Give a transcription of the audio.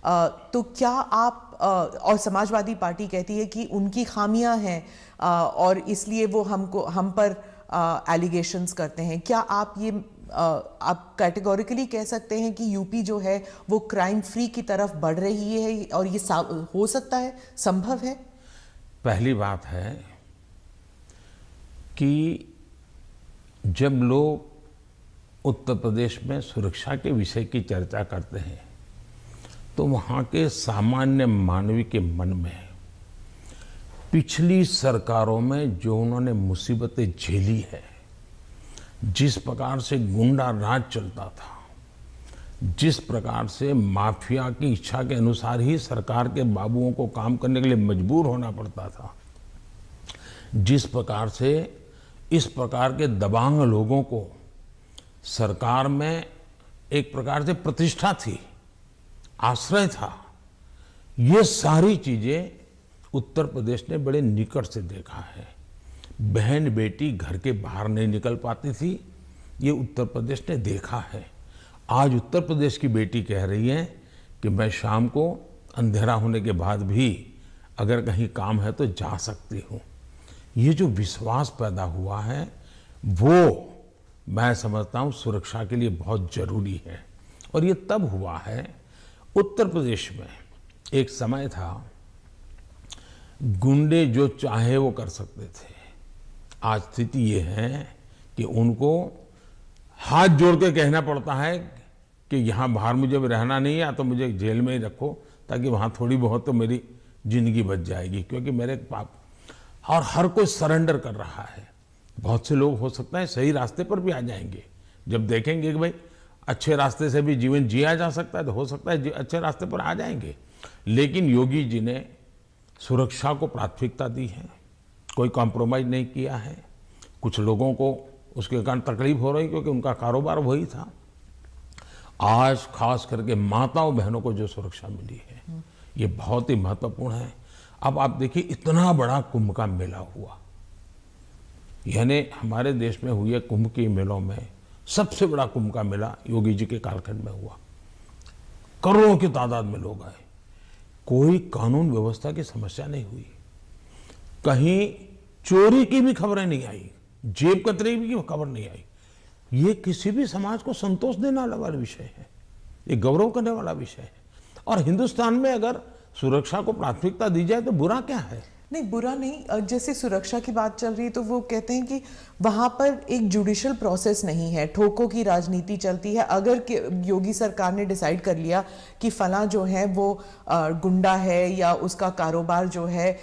तो क्या आप और समाजवादी पार्टी कहती है कि उनकी खामियां हैं और इसलिए वो हम पर एलिगेशंस करते हैं। क्या आप ये आप कैटेगोरिकली कह सकते हैं कि यूपी जो है वो क्राइम फ्री की तरफ बढ़ रही है और ये हो सकता है, संभव है? पहली बात है कि जब लोग उत्तर प्रदेश में सुरक्षा के विषय की चर्चा करते हैं तो वहाँ के सामान्य मानवी के मन में पिछली सरकारों में जो उन्होंने मुसीबतें झेली है, जिस प्रकार से गुंडा राज चलता था, जिस प्रकार से माफिया की इच्छा के अनुसार ही सरकार के बाबुओं को काम करने के लिए मजबूर होना पड़ता था, जिस प्रकार से इस प्रकार के दबंग लोगों को सरकार में एक प्रकार से प्रतिष्ठा थी, आश्रय था, ये सारी चीजें उत्तर प्रदेश ने बड़े निकट से देखा है। बहन बेटी घर के बाहर नहीं निकल पाती थी, ये उत्तर प्रदेश ने देखा है। आज उत्तर प्रदेश की बेटी कह रही है कि मैं शाम को अंधेरा होने के बाद भी अगर कहीं काम है तो जा सकती हूँ। ये जो विश्वास पैदा हुआ है वो मैं समझता हूँ सुरक्षा के लिए बहुत जरूरी है। और ये तब हुआ है, उत्तर प्रदेश में एक समय था गुंडे जो चाहे वो कर सकते थे। आज स्थिति ये है कि उनको हाथ जोड़ के कहना पड़ता है कि यहाँ बाहर मुझे रहना नहीं है, या तो मुझे जेल में ही रखो ताकि वहाँ थोड़ी बहुत तो मेरी जिंदगी बच जाएगी, क्योंकि मेरे पाप। और हर कोई सरेंडर कर रहा है। बहुत से लोग हो सकता है सही रास्ते पर भी आ जाएंगे, जब देखेंगे कि भाई अच्छे रास्ते से भी जीवन जिया जा सकता है तो हो सकता है अच्छे रास्ते पर आ जाएंगे। लेकिन योगी जी ने सुरक्षा को प्राथमिकता दी है, कोई कॉम्प्रोमाइज नहीं किया है। कुछ लोगों को उसके कारण तकलीफ हो रही क्योंकि उनका कारोबार वही था। आज खास करके माताओं बहनों को जो सुरक्षा मिली है ये बहुत ही महत्वपूर्ण है। अब आप देखिए इतना बड़ा कुंभ का मेला हुआ, यानी हमारे देश में हुए कुंभ के मेलों में सबसे बड़ा कुंभ का मेला योगी जी के कालखंड में हुआ। करोड़ों की तादाद में लोग आए, कोई कानून व्यवस्था की समस्या नहीं हुई, कहीं चोरी की भी खबरें नहीं आई, जेब कतरे की खबर नहीं आई। ये किसी भी समाज को संतोष देने वाला विषय है, ये गौरव करने वाला विषय है। और हिंदुस्तान में अगर सुरक्षा को प्राथमिकता दी जाए तो बुरा क्या है? नहीं, बुरा नहीं। जैसे सुरक्षा की बात चल रही है तो वो कहते हैं कि वहां पर एक जुडिशियल प्रोसेस नहीं है, ठोकों की राजनीति चलती है। अगर योगी सरकार ने डिसाइड कर लिया कि फला जो है वो गुंडा है या उसका कारोबार जो है